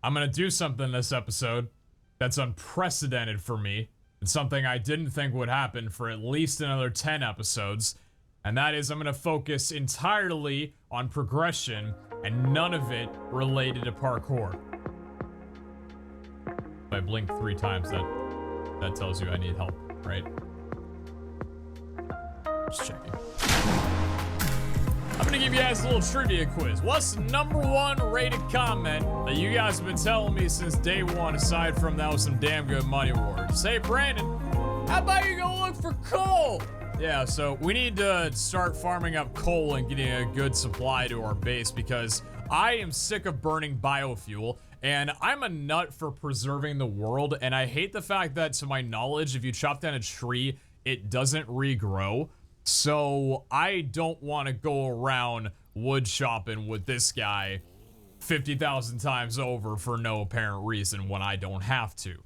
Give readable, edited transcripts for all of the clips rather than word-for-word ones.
I'm gonna do something this episode that's unprecedented for me. It's something I didn't think would happen for at least another 10 episodes. And that is, I'm gonna focus entirely on progression and none of it related to parkour. If I blink 3 times, that tells you I need help, right? Just checking. I'm gonna give you guys a little trivia quiz. What's the #1 rated comment that you guys have been telling me since day one, aside from that was some damn good money awards? Hey, Brandon, how about you go look for coal? Yeah, so we need to start farming up coal and getting a good supply to our base because I am sick of burning biofuel and I'm a nut for preserving the world, and I hate the fact that, to my knowledge, if you chop down a tree, it doesn't regrow. So I don't want to go around wood chopping with this guy 50,000 times over for no apparent reason when I don't have to.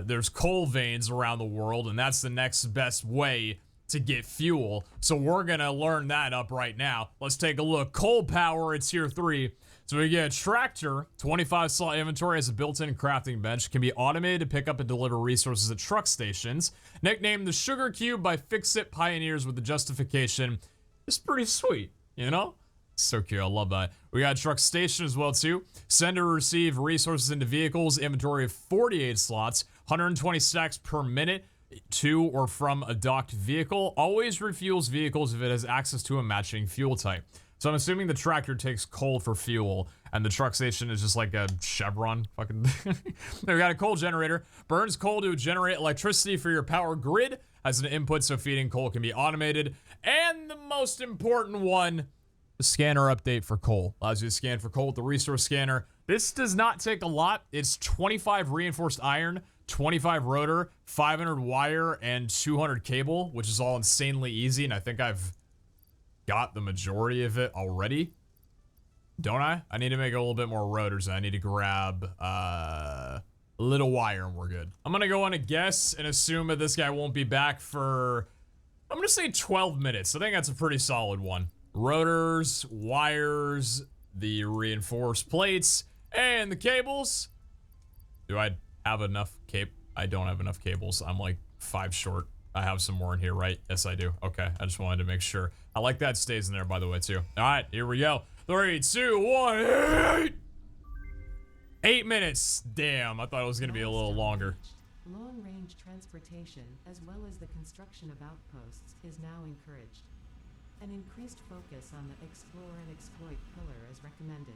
There's coal veins around the world, and that's the next best way to get fuel. So we're gonna learn that up right now. Let's take a look. Coal power, it's tier 3. So we get a tractor, 25 slot inventory, has a built-in crafting bench, can be automated to pick up and deliver resources at truck stations. Nicknamed the Sugar Cube by Fix-It Pioneers with the justification. It's pretty sweet, you know? So cute, I love that. We got a truck station as well too. Send or receive resources into vehicles, inventory of 48 slots, 120 stacks per minute to or from a docked vehicle. Always refuels vehicles if it has access to a matching fuel type. So I'm assuming the tractor takes coal for fuel, and the truck station is just like a Chevron fucking thing. We got a coal generator. Burns coal to generate electricity for your power grid. Has an input so feeding coal can be automated. And the most important one, the scanner update for coal. Allows you to scan for coal with the resource scanner. This does not take a lot. It's 25 reinforced iron, 25 rotor, 500 wire, and 200 cable, which is all insanely easy, and I think I've got the majority of it already. Don't I? I need to make a little bit more rotors, and I need to grab a little wire, and we're good. I'm gonna go on a guess and assume that this guy won't be back for, I'm gonna say 12 minutes. I think that's a pretty solid one. Rotors, wires, the reinforced plates, and the cables. Do I have enough I don't have enough cables. I'm like 5 short. I have some more in here, right? Yes, I do. Okay, I just wanted to make sure. I like that stays in there, by the way, too. All right, here we go. 3, 2, 1, 8 minutes. Damn, I thought it was gonna be a little longer. Long-range transportation, as well as the construction of outposts, is now encouraged. An increased focus on the explore and exploit pillar is recommended.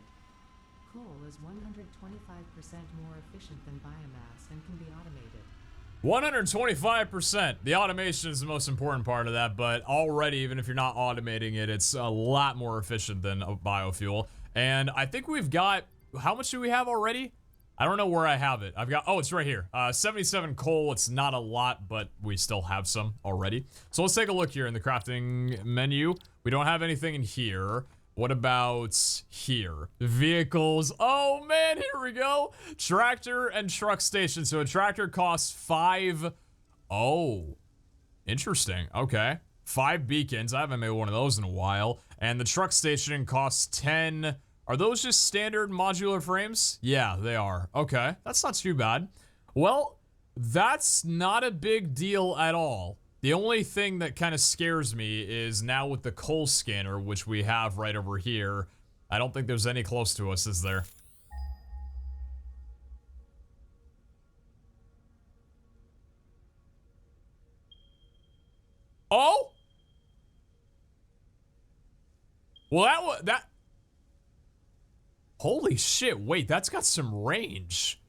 Coal is 125% more efficient than biomass and can be automated. 125%. The automation is the most important part of that, but already, even if you're not automating it, it's a lot more efficient than a biofuel. And I think we've got, how much do we have already? I don't know where I have it. I've got, oh, it's right here. 77 coal. It's not a lot, but we still have some already. So let's take a look here in the crafting menu. We don't have anything in here. What about here? Vehicles. Oh man, here we go. Tractor and truck station. So a tractor costs 5. Oh, interesting. Okay. 5 beacons. I haven't made one of those in a while. And the truck station costs 10. Are those just standard modular frames? Yeah, they are. Okay, that's not too bad. Well, that's not a big deal at all. The only thing that kind of scares me is now with the coal scanner, which we have right over here, I don't think there's any close to us, is there? Oh! Well, that holy shit, wait, that's got some range.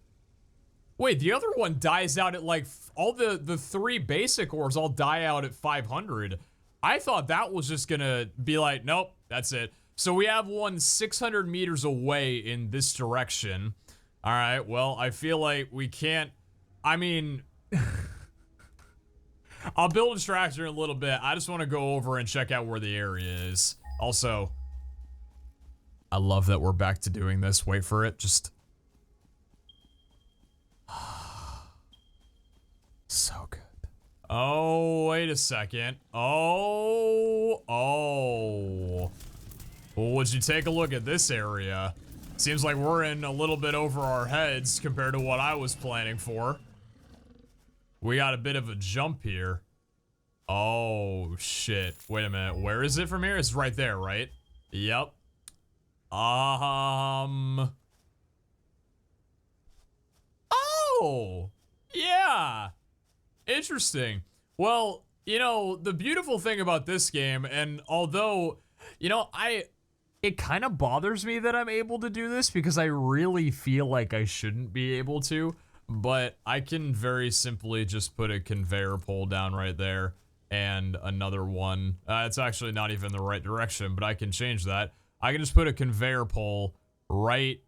Wait, the other one dies out at like, all the 3 basic ores all die out at 500. I thought that was just gonna be like, nope, that's it. So we have one 600 meters away in this direction. All right, well, I feel like we can't, I mean, I'll build a tractor in a little bit. I just want to go over and check out where the area is. Also, I love that we're back to doing this. Wait for it, just... So good. Oh, wait a second. Oh. Well, would you take a look at this area? Seems like we're in a little bit over our heads compared to what I was planning for. We got a bit of a jump here. Oh, shit. Wait a minute. Where is it from here? It's right there, right? Yep. Oh! Yeah! Interesting. Well, you know, the beautiful thing about this game, and although, you know, it kind of bothers me that I'm able to do this because I really feel like I shouldn't be able to, but I can very simply just put a conveyor pole down right there and another one. It's actually not even the right direction, but I can change that. I can just put a conveyor pole right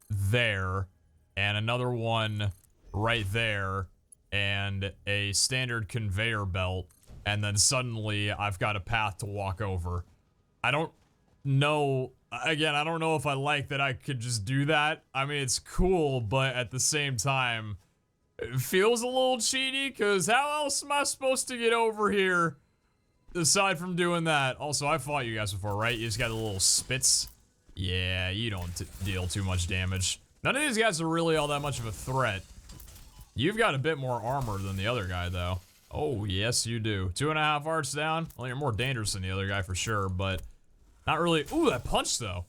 there and another one right there and a standard conveyor belt, and then suddenly I've got a path to walk over. I don't know, again, I don't know if I like that I could just do that. I mean, it's cool, but at the same time, it feels a little cheaty, because how else am I supposed to get over here aside from doing that? Also, I fought you guys before, right? You just got the little spits. Yeah, you don't deal too much damage. None of these guys are really all that much of a threat. You've got a bit more armor than the other guy, though. Oh, yes, you do. 2.5 hearts down. Well, you're more dangerous than the other guy for sure, but not really. Ooh, that punch, though.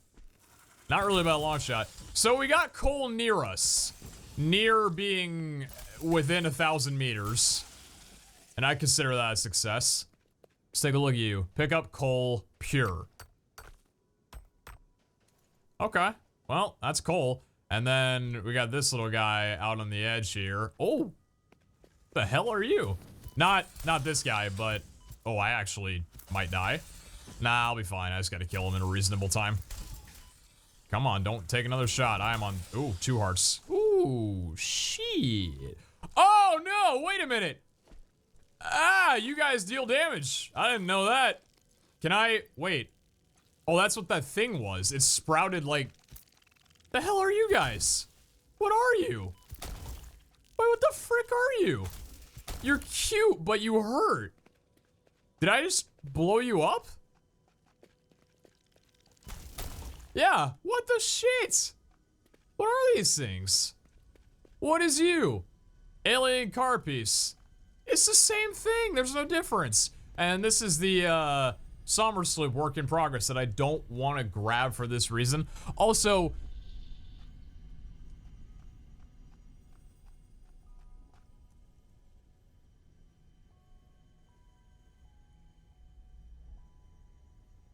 Not really about a long shot. So we got coal near us. Near being within 1,000 meters. And I consider that a success. Let's take a look at you. Pick up coal, pure. Okay. Well, that's coal. And then we got this little guy out on the edge here. Oh! The hell are you? Not this guy, but... Oh, I actually might die. Nah, I'll be fine. I just gotta kill him in a reasonable time. Come on, don't take another shot. I am on... Ooh, 2 hearts. Ooh, shit. Oh, no! Wait a minute! Ah, you guys deal damage. I didn't know that. Can I... Wait. Oh, that's what that thing was. It sprouted like... The hell are you guys? What are you? Wait, what the frick are you? You're cute, but you hurt. Did I just blow you up? Yeah, what the shit? What are these things? What is you? Alien car piece. It's the same thing, there's no difference. And this is the Sommer Sloop work in progress that I don't want to grab for this reason. Also,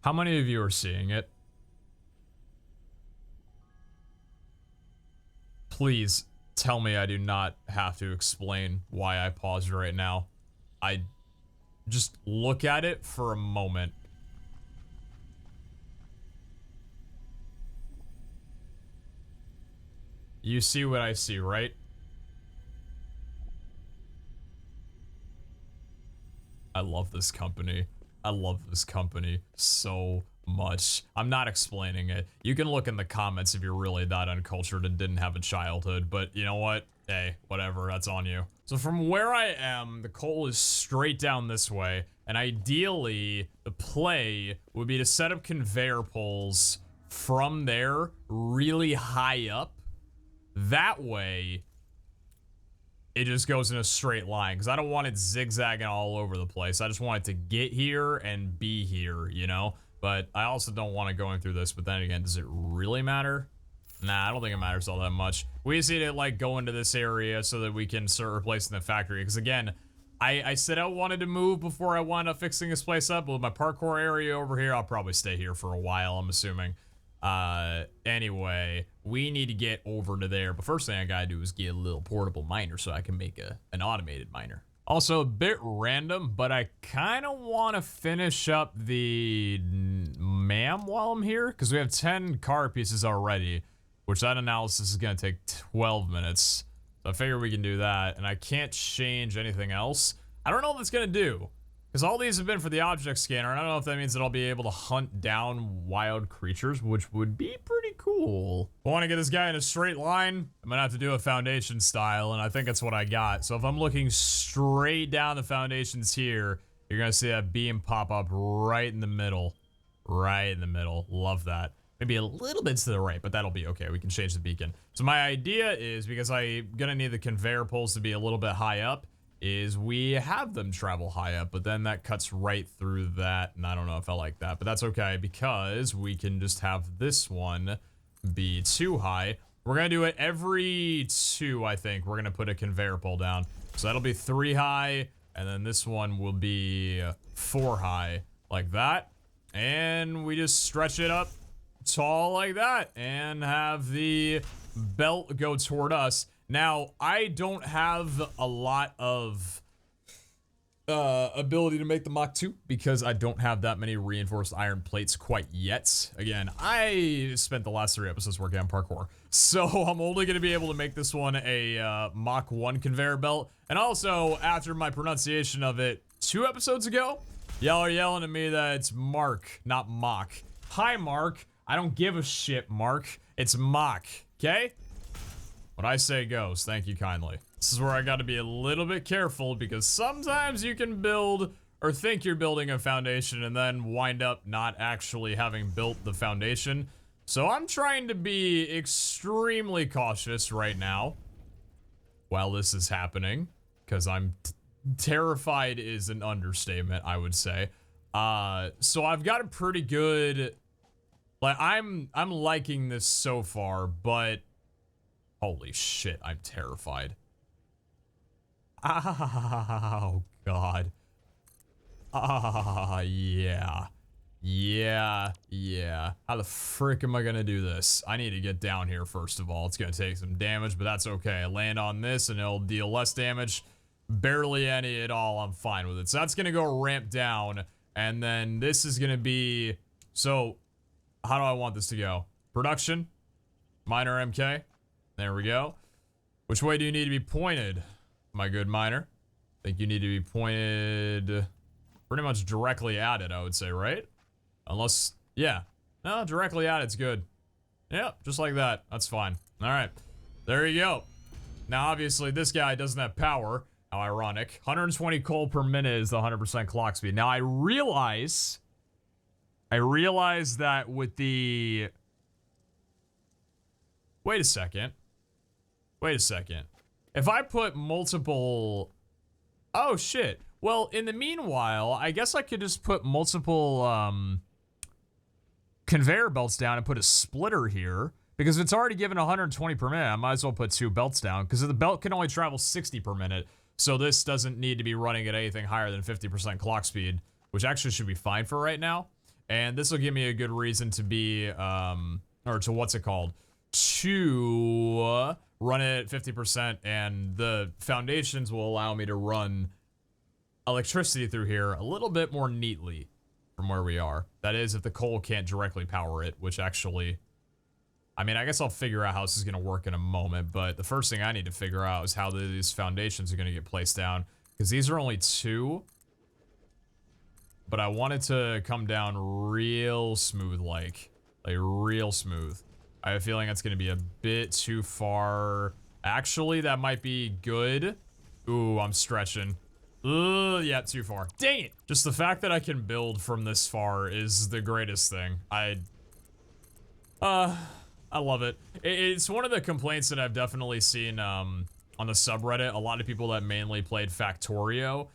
how many of you are seeing it? Please tell me I do not have to explain why I paused right now. I just look at it for a moment. You see what I see, right? I love this company. I love this company so much. I'm not explaining it. You can look in the comments if you're really that uncultured and didn't have a childhood, but you know what? Hey, whatever, that's on you. So from where I am, the coal is straight down this way, and ideally, the play would be to set up conveyor poles from there really high up. That way, it just goes in a straight line, because I don't want it zigzagging all over the place. I just want it to get here and be here, you know? But I also don't want it going through this, but then again, does it really matter? Nah, I don't think it matters all that much. We just need to, like, go into this area so that we can start replacing the factory, because again, I said I wanted to move before I wound up fixing this place up, but with my parkour area over here, I'll probably stay here for a while, I'm assuming. Anyway, we need to get over to there, but first thing I gotta do is get a little portable miner so I can make an automated miner. Also, a bit random, but I kind of want to finish up the MAM while I'm here, because we have 10 car pieces already, which that analysis is going to take 12 minutes. So I figure we can do that, and I can't change anything else. I don't know what it's going to do, because all these have been for the object scanner, and I don't know if that means that I'll be able to hunt down wild creatures, which would be pretty cool. I want to get this guy in a straight line. I'm going to have to do a foundation style, and I think that's what I got. So if I'm looking straight down the foundations here, you're going to see that beam pop up right in the middle. Right in the middle. Love that. Maybe a little bit to the right, but that'll be okay. We can change the beacon. So my idea is, because I'm gonna need the conveyor poles to be a little bit high up, is we have them travel high up, but then that cuts right through that, and I don't know if I like that, but that's okay, because we can just have this one be too high. We're gonna do it every 2, I think. We're gonna put a conveyor pole down. So that'll be 3 high, and then this one will be 4 high, like that. And we just stretch it up tall like that and have the belt go toward us. Now, I don't have a lot of ability to make the Mach 2 because I don't have that many reinforced iron plates quite yet. Again, I spent the last 3 episodes working on parkour, so I'm only going to be able to make this one a Mach 1 conveyor belt. And also, after my pronunciation of it 2 episodes ago, y'all are yelling at me that it's Mark, not Mach. Hi, Mark. I don't give a shit, Mark. It's Mach, okay? What I say goes. Thank you kindly. This is where I gotta be a little bit careful because sometimes you can build or think you're building a foundation and then wind up not actually having built the foundation. So I'm trying to be extremely cautious right now while this is happening because I'm terrified is an understatement, I would say. So I've got a pretty good, like, I'm liking this so far, but holy shit, I'm terrified. Oh, God. Yeah. Yeah. How the frick am I gonna do this? I need to get down here, first of all. It's gonna take some damage, but that's okay. I land on this, and it'll deal less damage. Barely any at all. I'm fine with it. So that's gonna go ramp down, and then this is gonna be... So, how do I want this to go? Production? Miner MK? There we go. Which way do you need to be pointed, my good miner? I think you need to be pointed pretty much directly at it, I would say, right? Unless, yeah. No, directly at it's good. Yeah, just like that. That's fine. All right. There you go. Now, obviously, this guy doesn't have power. How ironic. 120 coal per minute is the 100% clock speed. Now, I realize that with the... Wait a second. If I put multiple... Oh, shit. Well, in the meanwhile, I guess I could just put multiple conveyor belts down and put a splitter here. Because if it's already given 120 per minute, I might as well put 2 belts down. Because the belt can only travel 60 per minute. So this doesn't need to be running at anything higher than 50% clock speed. Which actually should be fine for right now. And this will give me a good reason to be, or to what's it called? To run it at 50%, and the foundations will allow me to run electricity through here a little bit more neatly from where we are. That is, if the coal can't directly power it, which actually, I mean, I guess I'll figure out how this is going to work in a moment, but the first thing I need to figure out is how these foundations are going to get placed down, because these are only 2, but I want it to come down real smooth, like real smooth. I have a feeling that's going to be a bit too far. Actually, that might be good. Ooh, I'm stretching. Yeah, too far. Dang it! Just the fact that I can build from this far is the greatest thing. I love it. It's one of the complaints that I've definitely seen on the subreddit. A lot of people that mainly played Factorio.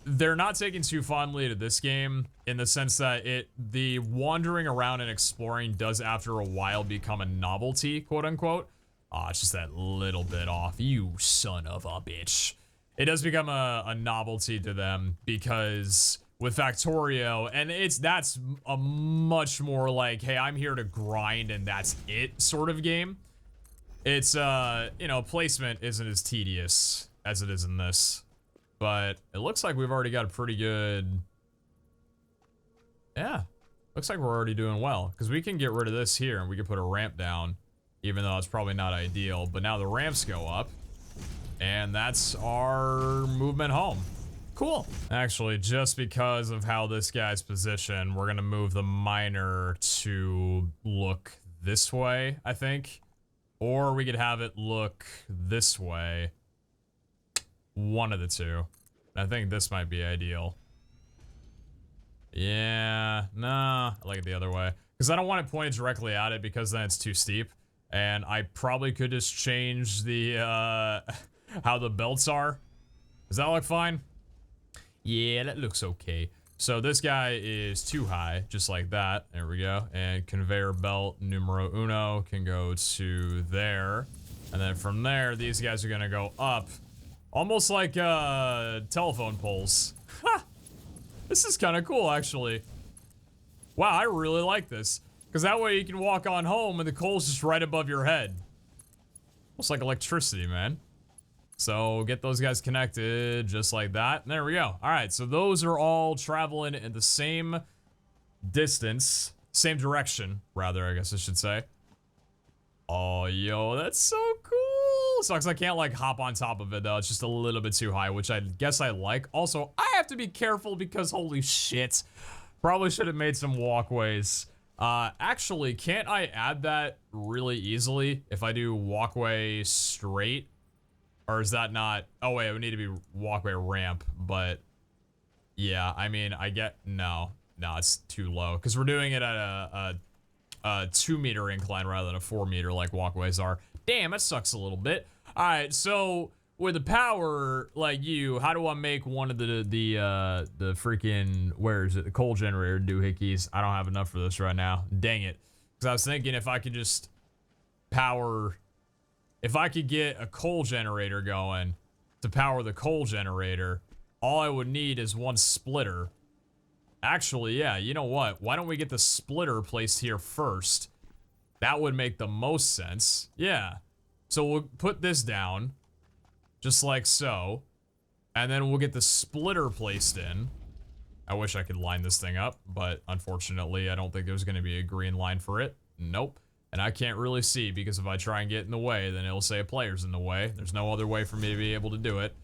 They're not taking too fondly to this game in the sense that the wandering around and exploring does after a while become a novelty, quote unquote. It's just that little bit off. You son of a bitch. It does become a novelty to them because with Factorio, and that's a much more like, hey, I'm here to grind and that's it sort of game. It's, you know, placement isn't as tedious as it is in this. But it looks like we've already got a pretty good... Yeah. Looks like we're already doing well. Because we can get rid of this here and we can put a ramp down. Even though it's probably not ideal. But now the ramps go up. And that's our movement home. Cool. Actually, just because of how this guy's positioned, we're going to move the miner to look this way, I think. Or we could have it look this way. One of the two. I think this might be ideal. Yeah, nah, I like it the other way. Because I don't want it pointed directly at it because then it's too steep. And I probably could just change the, how the belts are. Does that look fine? Yeah, that looks okay. So this guy is too high, just like that. There we go. And conveyor belt numero uno can go to there. And then from there, these guys are gonna go up. Almost like, telephone poles. Ha! This is kind of cool, actually. Wow, I really like this. Because that way you can walk on home and the coal's just right above your head. Almost like electricity, man. So get those guys connected just like that. And there we go. All right, so those are all traveling in the same distance. Same direction, rather, I guess I should say. Oh, yo, that's so cool. Sucks I can't, like, hop on top of it, though. It's just a little bit too high, which I guess I like. Also, I have to be careful because, holy shit. Probably should have made some walkways. Actually, can't I add that really easily if I do walkway straight? Or is that not... Oh, wait, it would need to be walkway ramp, but... Yeah, I mean, I get... No, it's too low. Because we're doing it at a 2-meter incline rather than a 4-meter like walkways are. Damn, that sucks a little bit. Alright, so... With the power, like you, how do I make one of the freaking, where is it, the coal generator doohickeys? I don't have enough for this right now. Dang it. Because I was thinking if I could just power, if I could get a coal generator going to power the coal generator, all I would need is one splitter. Actually, yeah, you know what? Why don't we get the splitter placed here first? That would make the most sense. Yeah. So we'll put this down. Just like so. And then we'll get the splitter placed in. I wish I could line this thing up, but unfortunately, I don't think there's going to be a green line for it. Nope. And I can't really see because if I try and get in the way, then it'll say a player's in the way. There's no other way for me to be able to do it.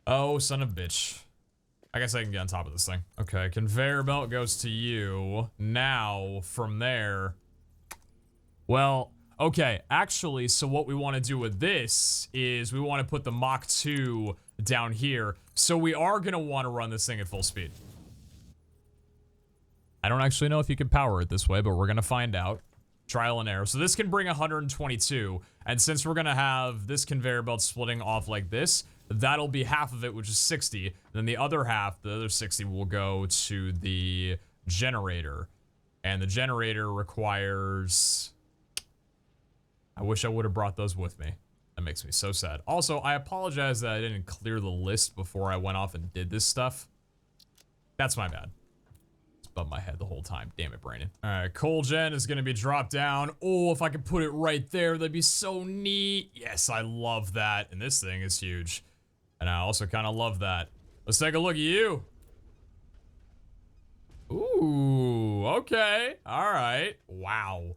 Oh, son of a bitch. I guess I can get on top of this thing. Okay, conveyor belt goes to you. Now, from there... Well... Okay, actually, so what we want to do with this is we want to put the Mach 2 down here. So we are going to want to run this thing at full speed. I don't actually know if you can power it this way, but we're going to find out. Trial and error. So this can bring 122. And since we're going to have this conveyor belt splitting off like this, that'll be half of it, which is 60. Then the other half, the other 60, will go to the generator. And the generator requires... I wish I would have brought those with me. That makes me so sad. Also, I apologize that I didn't clear the list before I went off and did this stuff. That's my bad. It's above my head the whole time. Damn it, Brandon. All right, coal gen is going to be dropped down. Oh, if I could put it right there, that'd be so neat. Yes, I love that. And this thing is huge. And I also kind of love that. Let's take a look at you. Ooh, okay. All right. Wow.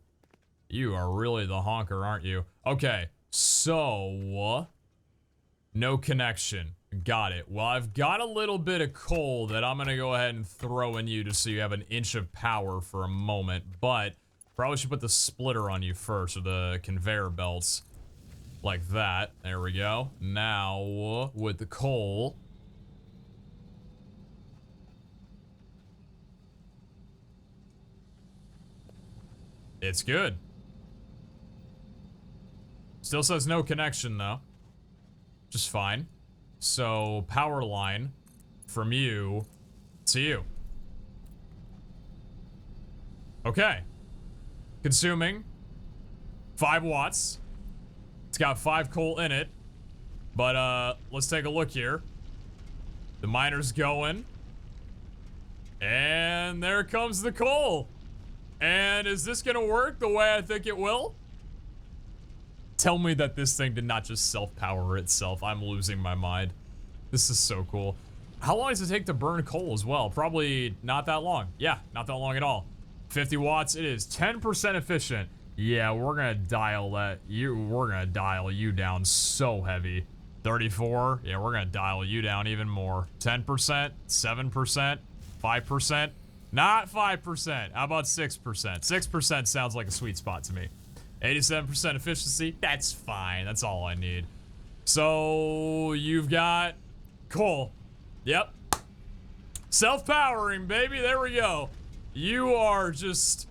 You are really the honker, aren't you? Okay, so... No connection. Got it. Well, I've got a little bit of coal that I'm gonna go ahead and throw in you just so you have an inch of power for a moment, but probably should put the splitter on you first, or the conveyor belts. Like that. There we go. Now, with the coal... It's good. Still says no connection, though. Just fine. So, power line from you to you. Okay. Consuming 5 watts. It's got 5 coal in it. But, let's take a look here. The miner's going. And there comes the coal. And is this gonna work the way I think it will? Tell me that this thing did not just self-power itself. I'm losing my mind. This is so cool. How long does it take to burn coal as well? Probably not that long. Yeah, not that long at all. 50 watts, it is 10% efficient. Yeah, we're gonna dial that. We're gonna dial you down so heavy. 34, yeah, we're gonna dial you down even more. 10%, 7%, 5%. Not 5%. How about 6%? 6% sounds like a sweet spot to me. 87% efficiency. That's fine. That's all I need. So you've got coal. Yep. Self-powering, baby. There we go. You are just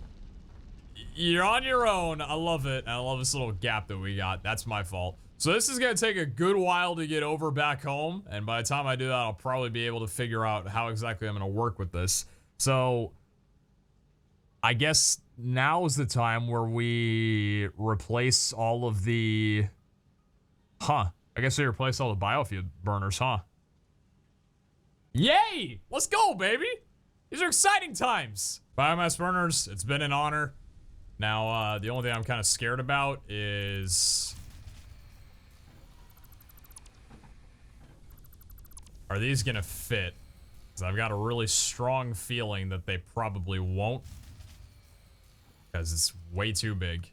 You're on your own. I love it. I love this little gap that we got. That's my fault. So this is going to take a good while to get over back home. And by the time I do that, I'll probably be able to figure out how exactly I'm going to work with this. So I guess now is the time where we replace all of the... I guess we replace all the biofuel burners, Yay! Let's go, baby! These are exciting times! Biomass burners, it's been an honor. Now, the only thing I'm kind of scared about is... Are these gonna fit? Because I've got a really strong feeling that they probably won't. Because it's way too big.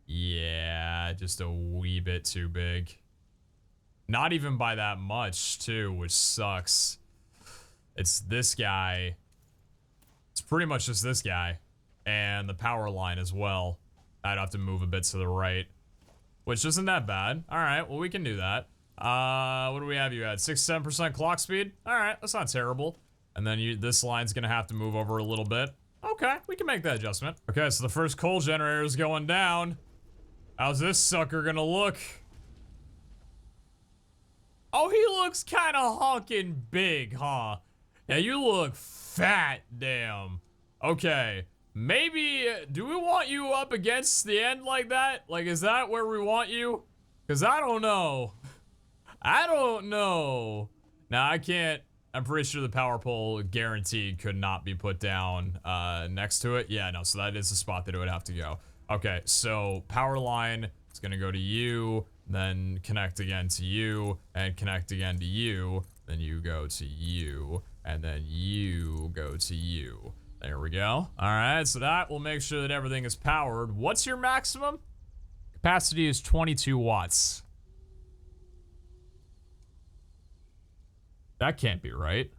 Yeah, just a wee bit too big. Not even by that much, too, which sucks. It's this guy. It's pretty much just this guy. And the power line as well. I'd have to move a bit to the right. Which isn't that bad. Alright, well, we can do that. What do we have you at? 6-7% clock speed? Alright, that's not terrible. And then this line's gonna have to move over a little bit. Okay, we can make that adjustment. Okay, so the first coal generator is going down. How's this sucker gonna look? Oh, he looks kind of honking big, huh? Yeah, you look fat, damn. Okay, maybe, do we want you up against the end like that? Like, is that where we want you? Because I don't know. I don't know. Now, I can't, I'm pretty sure the power pole guaranteed could not be put down next to it. Yeah, no, so that is the spot that it would have to go. Okay, so power line is gonna go to you, then connect again to you, and connect again to you, then you go to you, and then you go to you. There we go. All right, so that will make sure that everything is powered. What's your maximum? Capacity is 22 watts. That can't be right.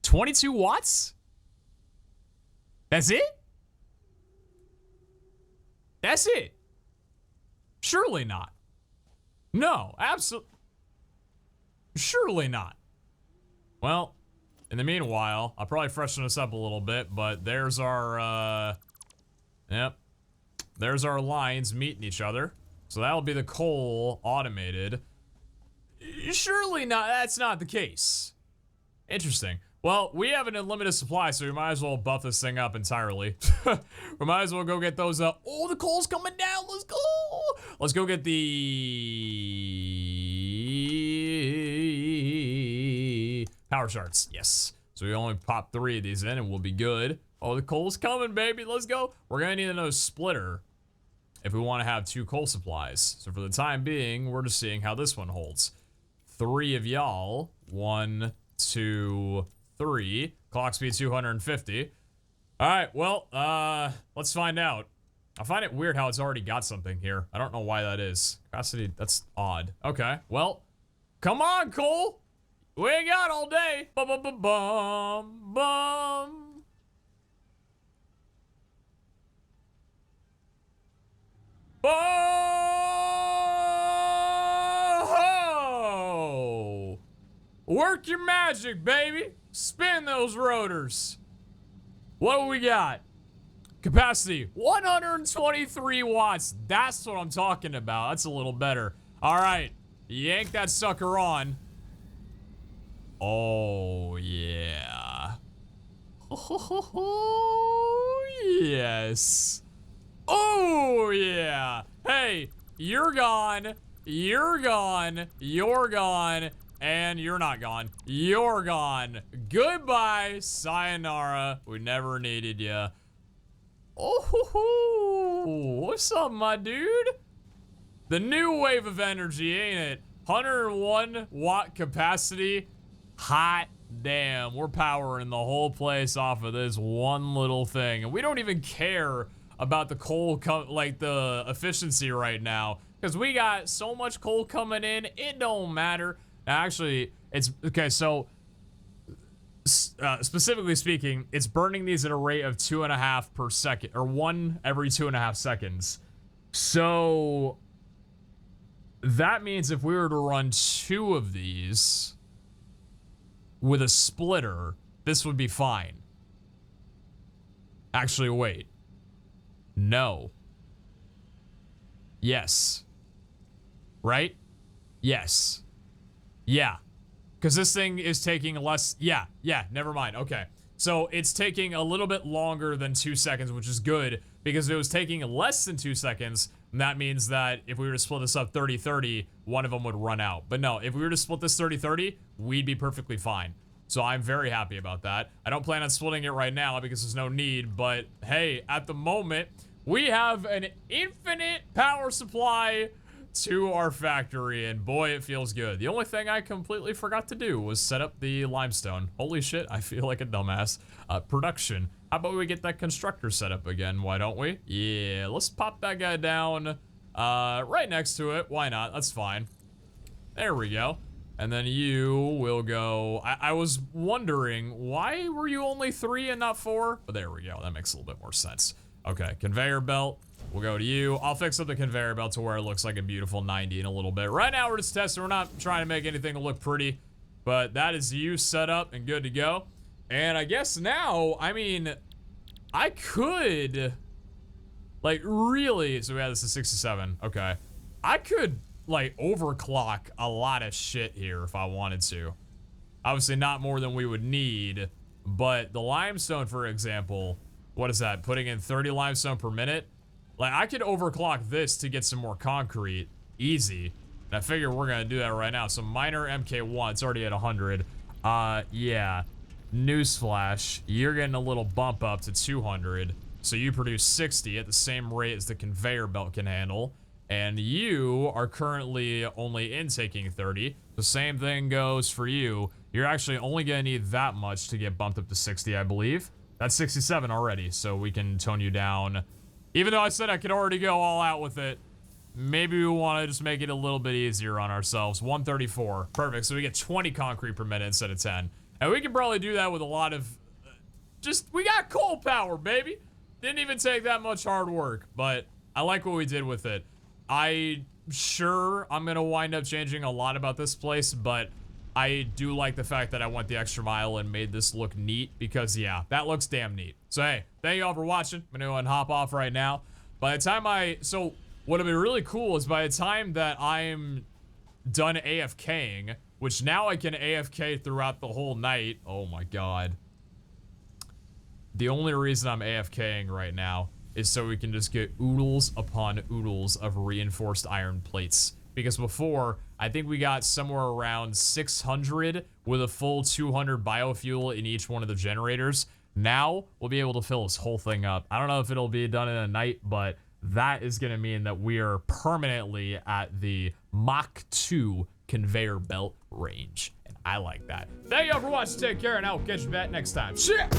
22 watts? That's it? That's it? Surely not. No, absolutely. Surely not. Well, in the meanwhile, I'll probably freshen this up a little bit, but there's our, yep. There's our lines meeting each other. So that'll be the coal automated. Surely not, that's not the case. Interesting. Well, we have an unlimited supply, so we might as well buff this thing up entirely. We might as well go get those, oh, the coal's coming down, let's go! Let's go get the power shards, yes. So we only pop 3 of these in and we'll be good. Oh, the coal's coming, baby, let's go. We're gonna need another splitter if we wanna have 2 coal supplies. So for the time being, we're just seeing how this one holds. 3 of y'all, 1, 2, 3. Clock speed 250. All right, well, let's find out. I find it weird how it's already got something here. I don't know why that is. Capacity, that's odd. Okay, well, come on, Cole. We ain't got all day. Bum. Oh! Work your magic, baby. Spin those rotors. What do we got? Capacity, 123 watts. That's what I'm talking about. That's a little better. All right, yank that sucker on. Oh, yeah. Oh, yes. Oh, yeah. Hey, you're gone. You're gone. You're gone. And you're not gone. You're gone. Goodbye. Sayonara. We never needed you. Oh, what's up, my dude? The new wave of energy, ain't it? 101 watt capacity. Hot damn. We're powering the whole place off of this one little thing. And we don't even care about the coal, like the efficiency right now. Because we got so much coal coming in, it don't matter. Actually, it's okay. So, specifically speaking, it's burning these at a rate of 2.5 per second, or 1 every 2.5 seconds. So, that means if we were to run 2 of these with a splitter, this would be fine. Actually, wait. No. Yes. Right? Yes. Yeah. Because this thing is taking less... Yeah, never mind. Okay. So it's taking a little bit longer than 2 seconds, which is good, because if it was taking less than 2 seconds, that means that if we were to split this up 30-30, one of them would run out. But no, if we were to split this 30-30, we'd be perfectly fine. So I'm very happy about that. I don't plan on splitting it right now because there's no need, but hey, at the moment, we have an infinite power supply to our factory, and boy, it feels good. The only thing I completely forgot to do was set up the limestone. Holy shit, I feel like a dumbass. Production. How about we get that constructor set up again? Why don't we? Yeah, let's pop that guy down right next to it. Why not? That's fine. There we go. And then you will go... I was wondering, why were you only 3 and not 4? But there we go. That makes a little bit more sense. Okay, conveyor belt. We'll go to you. I'll fix up the conveyor belt to where it looks like a beautiful 90 in a little bit. Right now, we're just testing. We're not trying to make anything look pretty. But that is you set up and good to go. And I guess now, I mean, I could... Like, really... So we had this at 67. Okay. I could... like overclock a lot of shit here if I wanted to. Obviously not more than we would need, but the limestone, for example, what is that? Putting in 30 limestone per minute? Like, I could overclock this to get some more concrete. Easy. And I figure we're gonna do that right now. So miner MK1, it's already at 100. Yeah. Newsflash, you're getting a little bump up to 200. So you produce 60 at the same rate as the conveyor belt can handle. And you are currently only intaking 30. The same thing goes for you. You're actually only gonna need that much to get bumped up to 60, I believe. That's 67 already, so we can tone you down. Even though I said I could already go all out with it, maybe we want to just make it a little bit easier on ourselves. 134. Perfect, so we get 20 concrete per minute instead of 10. And we can probably do that with a lot of... we got coal power, baby! Didn't even take that much hard work, but I like what we did with it. I'm sure I'm gonna wind up changing a lot about this place, but I do like the fact that I went the extra mile and made this look neat, because yeah, that looks damn neat. So hey, thank you all for watching. I'm gonna hop off right now. By the time so what'll be really cool is by the time that I'm done AFKing, which now I can AFK throughout the whole night. Oh my god. The only reason I'm AFKing right now is so we can just get oodles upon oodles of reinforced iron plates. Because before, I think we got somewhere around 600 with a full 200 biofuel in each one of the generators. Now, we'll be able to fill this whole thing up. I don't know if it'll be done in a night, but that is going to mean that we are permanently at the Mach 2 conveyor belt range. And I like that. Thank you all for watching. Take care, and I'll catch you back next time. Shit!